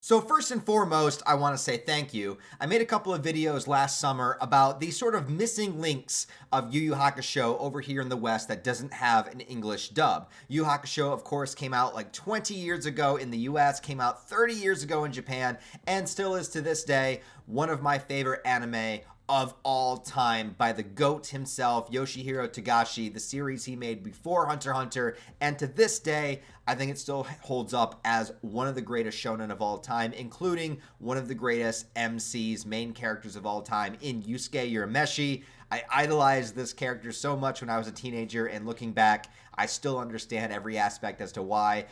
So first and foremost, I want to say thank you. I made a couple of videos last summer about the sort of missing links of Yu Yu Hakusho over here in the West that doesn't have an English dub. Yu Yu Hakusho, of course, came out like 20 years ago in the US, came out 30 years ago in Japan, and still is to this day one of my favorite anime of all time by the GOAT himself, Yoshihiro Togashi, the series he made before Hunter x Hunter, and to this day, I think it still holds up as one of the greatest shonen of all time, including one of the greatest MCs, main characters of all time in Yusuke Urameshi. I idolized this character so much when I was a teenager, and looking back, I still understand every aspect as to why.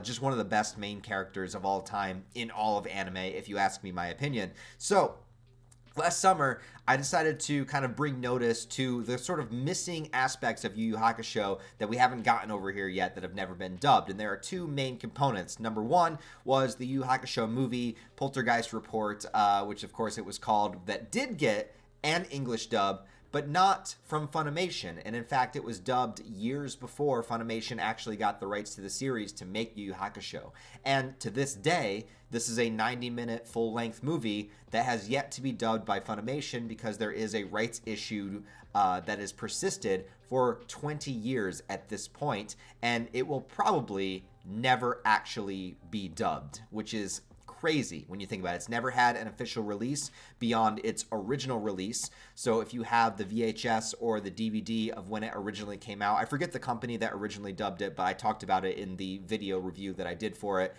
Just one of the best main characters of all time in all of anime, if you ask me my opinion. So, last summer, I decided to kind of bring notice to the sort of missing aspects of Yu Yu Hakusho that we haven't gotten over here yet that have never been dubbed. And there are two main components. Number one was the Yu Yu Hakusho movie, Poltergeist Report, which of course it was called, that did get an English dub, but not from Funimation. And in fact, it was dubbed years before Funimation actually got the rights to the series to make Yu Yu Hakusho. And to this day, this is a 90-minute full-length movie that has yet to be dubbed by Funimation because there is a rights issue that has persisted for 20 years at this point, and it will probably never actually be dubbed, which is crazy when you think about it. It's never had an official release beyond its original release. So if you have the VHS or the DVD of when it originally came out, I forget the company that originally dubbed it, but I talked about it in the video review that I did for it.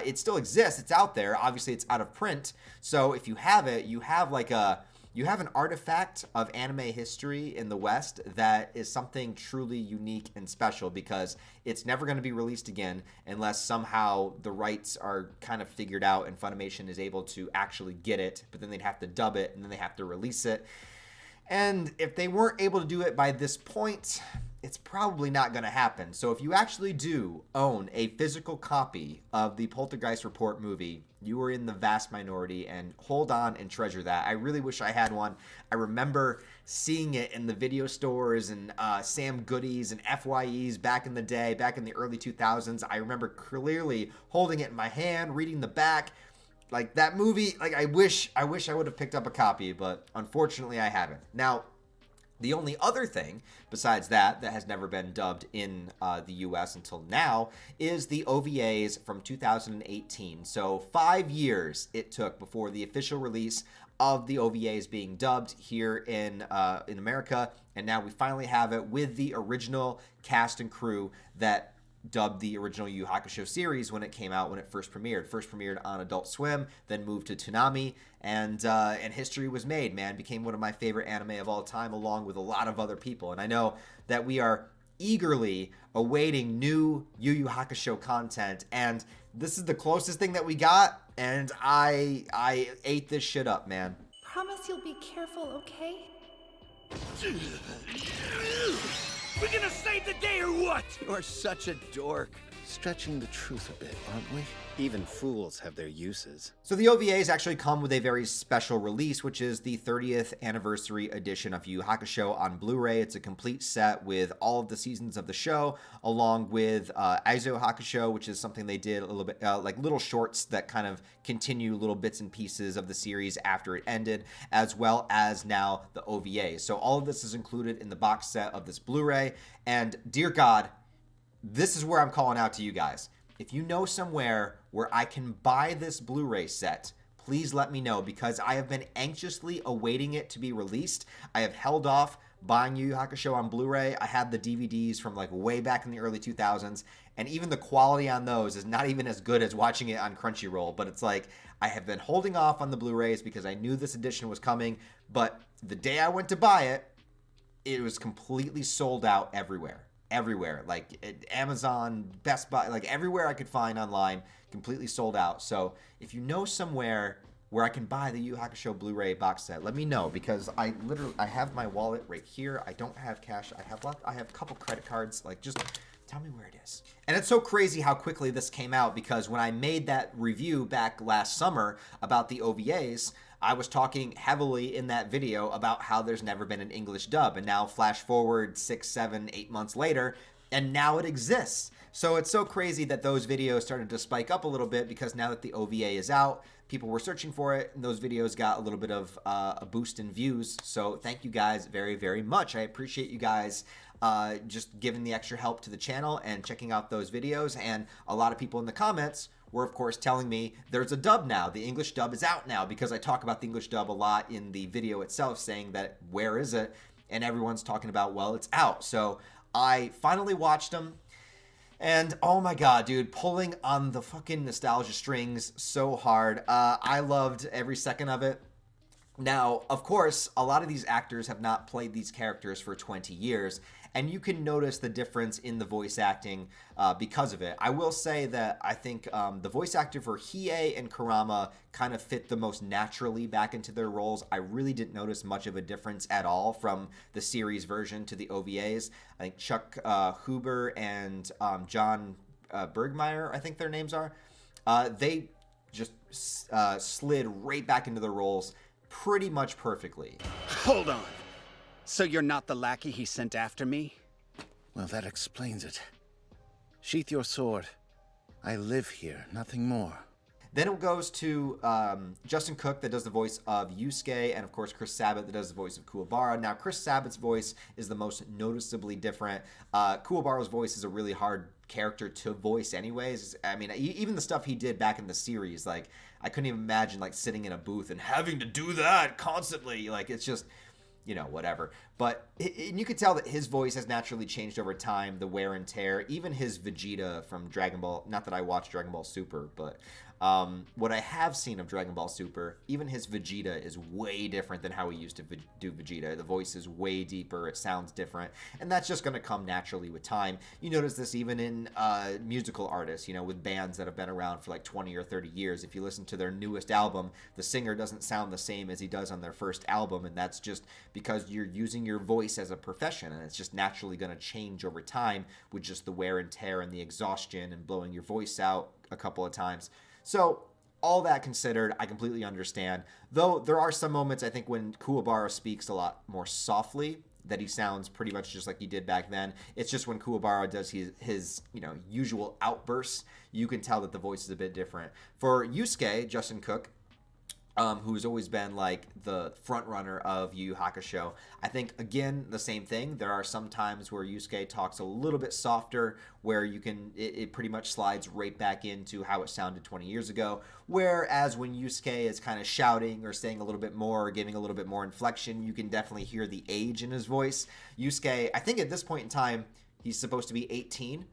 It still exists. It's out there. Obviously, it's out of print. So if you have it, you have an artifact of anime history in the West that is something truly unique and special, because it's never going to be released again unless somehow the rights are kind of figured out and Funimation is able to actually get it, but then they'd have to dub it and then they have to release it. And if they weren't able to do it by this point, it's probably not going to happen. So if you actually do own a physical copy of the Poltergeist Report movie, you are in the vast minority, and hold on and treasure that. I really wish I had one. I remember seeing it in the video stores and Sam Goodies and FYEs back in the day, back in the early 2000s. I remember clearly holding it in my hand, reading the back. Like, that movie, like, I wish I would have picked up a copy, but unfortunately I haven't. Now, the only other thing besides that has never been dubbed in the US until now is the OVAs from 2018. So 5 years it took before the official release of the OVAs being dubbed here in America, and now we finally have it with the original cast and crew that dubbed the original Yu Yu Hakusho series when it came out, when it first premiered. First premiered on Adult Swim, then moved to Toonami, and history was made, man. Became one of my favorite anime of all time, along with a lot of other people. And I know that we are eagerly awaiting new Yu Yu Hakusho content, and this is the closest thing that we got, and I ate this shit up, man. Promise you'll be careful, okay? We're gonna save the day or what? You're such a dork. Stretching the truth a bit, aren't we? Even fools have their uses. So the OVAs actually come with a very special release, which is the 30th anniversary edition of Yu Yu Hakusho on Blu-ray. It's a complete set with all of the seasons of the show, along with Aizo Hakusho, which is something they did a little bit, like little shorts that kind of continue little bits and pieces of the series after it ended, as well as now the OVA. So all of this is included in the box set of this Blu-ray. And dear God, this is where I'm calling out to you guys. If you know somewhere where I can buy this Blu-ray set, please let me know, because I have been anxiously awaiting it to be released. I have held off buying Yu Yu Hakusho on Blu-ray. I had the DVDs from like way back in the early 2000s, and even the quality on those is not even as good as watching it on Crunchyroll. But it's like, I have been holding off on the Blu-rays because I knew this edition was coming, but the day I went to buy it, it was completely sold out everywhere. Like Amazon, Best Buy, like everywhere I could find online, completely sold out. So if you know somewhere where I can buy the Yu Yu Hakusho Blu-ray box set, let me know, because I have my wallet right here. I don't have cash. I have a couple credit cards. Like, just tell me where it is. And it's so crazy how quickly this came out, because when I made that review back last summer about the OVAs, I was talking heavily in that video about how there's never been an English dub. And now flash forward 6, 7, 8 months later, and now it exists. So it's so crazy that those videos started to spike up a little bit because now that the OVA is out, people were searching for it, and those videos got a little bit of a boost in views. So thank you guys very, very much. I appreciate you guys just giving the extra help to the channel and checking out those videos. And a lot of people in the comments were, of course, telling me there's a dub now. The English dub is out now, because I talk about the English dub a lot in the video itself, saying that where is it? And everyone's talking about, well, it's out. So I finally watched them. And oh my god, dude, pulling on the fucking nostalgia strings so hard. I loved every second of it. Now, of course, a lot of these actors have not played these characters for 20 years, and you can notice the difference in the voice acting because of it. I will say that I think the voice actor for Hiei and Kurama kind of fit the most naturally back into their roles. I really didn't notice much of a difference at all from the series version to the OVAs. I think Chuck Huber and John Bergmeyer, I think their names are, they just slid right back into their roles pretty much perfectly. Hold on. So you're not the lackey he sent after me? Well, that explains it. Sheath your sword. I live here, nothing more. Then it goes to Justin Cook, that does the voice of Yusuke, and of course Chris Sabat, that does the voice of Kuwabara. Now, Chris Sabat's voice is the most noticeably different. Kuwabara's voice is a really hard character to voice anyways. I mean, even the stuff he did back in the series, like, I couldn't even imagine, like, sitting in a booth and having to do that constantly. Like, it's just, you know, whatever. But you could tell that his voice has naturally changed over time, the wear and tear. Even his Vegeta from Dragon Ball, not that I watched Dragon Ball Super, but what I have seen of Dragon Ball Super, even his Vegeta is way different than how he used to do Vegeta. The voice is way deeper, it sounds different, and that's just going to come naturally with time. You notice this even in musical artists, you know, with bands that have been around for like 20 or 30 years. If you listen to their newest album, the singer doesn't sound the same as he does on their first album, and that's just because you're using your voice as a profession, and it's just naturally going to change over time with just the wear and tear and the exhaustion and blowing your voice out a couple of times. So, all that considered, I completely understand. Though there are some moments, I think, when Kuwabara speaks a lot more softly, that he sounds pretty much just like he did back then. It's just when Kuwabara does his you know, usual outbursts, you can tell that the voice is a bit different. For Yusuke, Justin Cook, who's always been like the front runner of Yu Yu Hakusho, I think, again, the same thing. There are some times where Yusuke talks a little bit softer, where you can, it pretty much slides right back into how it sounded 20 years ago. Whereas when Yusuke is kind of shouting or saying a little bit more or giving a little bit more inflection, you can definitely hear the age in his voice. Yusuke, I think at this point in time, he's supposed to be 18.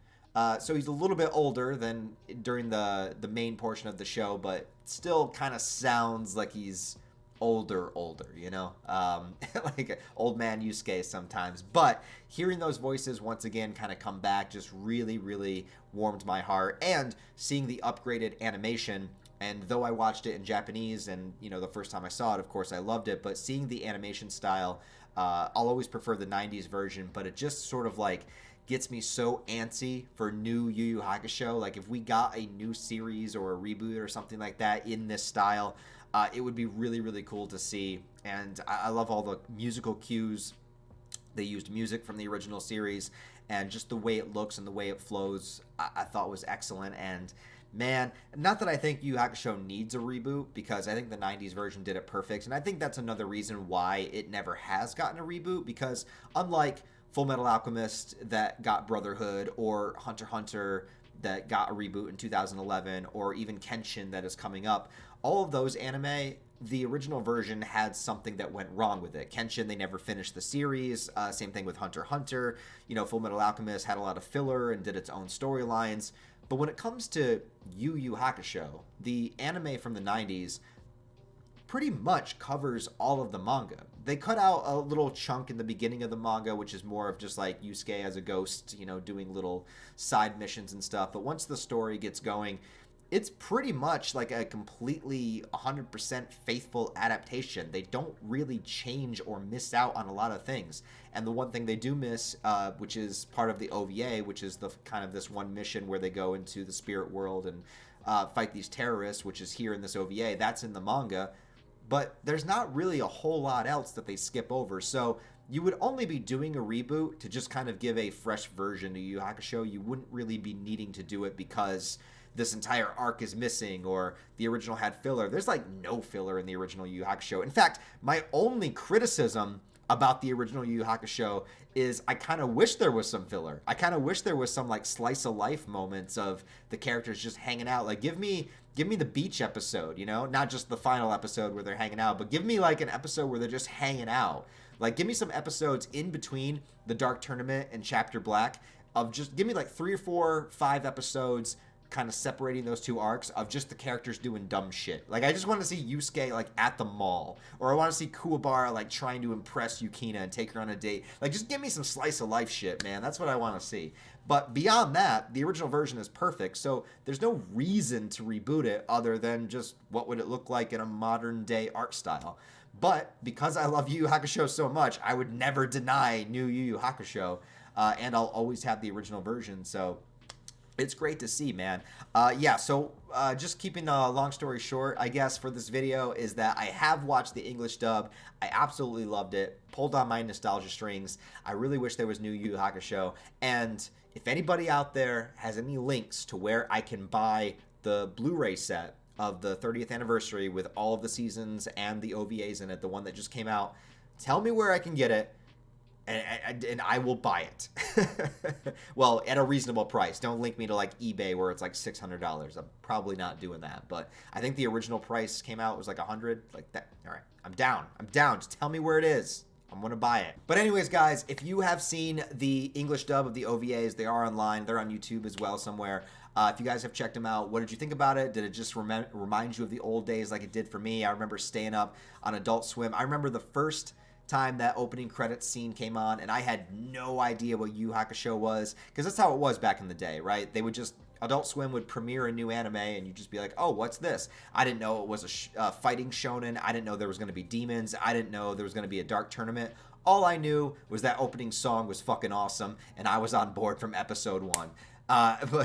So he's a little bit older than during the main portion of the show, but still kind of sounds like he's older, you know? Like old man Yusuke sometimes. But hearing those voices once again kind of come back just really, really warmed my heart. And seeing the upgraded animation, and though I watched it in Japanese and, you know, the first time I saw it, of course, I loved it, but seeing the animation style, I'll always prefer the 90s version, but it just sort of like gets me so antsy for new Yu Yu Hakusho. Like, if we got a new series or a reboot or something like that in this style, it would be really, really cool to see. And I love all the musical cues. They used music from the original series, and just the way it looks and the way it flows, I thought was excellent. And man, not that I think Yu Yu Hakusho needs a reboot, because I think the 90s version did it perfect. And I think that's another reason why it never has gotten a reboot, because unlike Full Metal Alchemist that got Brotherhood, or Hunter x Hunter that got a reboot in 2011, or even Kenshin that is coming up, all of those anime, the original version had something that went wrong with it. Kenshin, they never finished the series. Same thing with Hunter x Hunter. You know, Full Metal Alchemist had a lot of filler and did its own storylines. But when it comes to Yu Yu Hakusho, the anime from the 90s pretty much covers all of the manga. They cut out a little chunk in the beginning of the manga, which is more of just like Yusuke as a ghost, you know, doing little side missions and stuff. But once the story gets going, it's pretty much like a completely 100% faithful adaptation. They don't really change or miss out on a lot of things. And the one thing they do miss, which is part of the OVA, which is the kind of this one mission where they go into the spirit world and fight these terrorists, which is here in this OVA, that's in the manga. But there's not really a whole lot else that they skip over. So you would only be doing a reboot to just kind of give a fresh version to Yu Yu Hakusho. You wouldn't really be needing to do it because this entire arc is missing or the original had filler. There's like no filler in the original Yu Yu Hakusho. In fact, my only criticism about the original Yu Yu Hakusho is I kind of wish there was some filler. I kind of wish there was some like slice of life moments of the characters just hanging out. Like give me the beach episode, you know, not just the final episode where they're hanging out, but give me like an episode where they're just hanging out. Like give me some episodes in between the Dark Tournament and Chapter Black of just give me like 3 or 4, 5 episodes kind of separating those two arcs of just the characters doing dumb shit. Like I just want to see Yusuke like at the mall, or I want to see Kuwabara like trying to impress Yukina and take her on a date. Like just give me some slice of life shit, man. That's what I want to see. But beyond that, the original version is perfect, so there's no reason to reboot it other than just what would it look like in a modern day art style. But because I love Yu Yu Hakusho so much, I would never deny new Yu Yu Hakusho, and I'll always have the original version. So it's great to see, man. Yeah, so just keeping a long story short, I guess, for this video is that I have watched the English dub. I absolutely loved it. Pulled on my nostalgia strings. I really wish there was new Yu Yu Hakusho. And if anybody out there has any links to where I can buy the Blu-ray set of the 30th anniversary with all of the seasons and the OVAs in it, the one that just came out, tell me where I can get it. And I will buy it. Well, at a reasonable price. Don't link me to like eBay where it's like $600. I'm probably not doing that. But I think the original price came out, it was like $100. Like that. All right. I'm down. I'm down. Just tell me where it is. I'm going to buy it. But anyways, guys, if you have seen the English dub of the OVAs, they are online. They're on YouTube as well somewhere. If you guys have checked them out, what did you think about it? Did it just remind you of the old days like it did for me? I remember staying up on Adult Swim. I remember the first time that opening credits scene came on, and I had no idea what Yu Yu Hakusho was, because that's how it was back in the day, right? They would just, Adult Swim would premiere a new anime, and you'd just be like, oh, what's this? I didn't know it was a fighting shonen. I didn't know there was going to be demons. I didn't know there was going to be a dark tournament. All I knew was that opening song was fucking awesome, and I was on board from episode 1.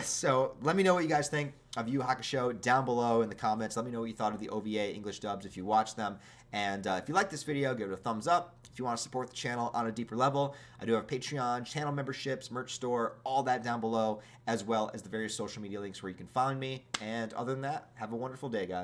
So let me know what you guys think of Yu Yu Hakusho down below in the comments. Let me know what you thought of the OVA English dubs if you watched them. And if you like this video, give it a thumbs up. If you want to support the channel on a deeper level, I do have Patreon, channel memberships, merch store, all that down below, as well as the various social media links where you can find me. And other than that, have a wonderful day, guys.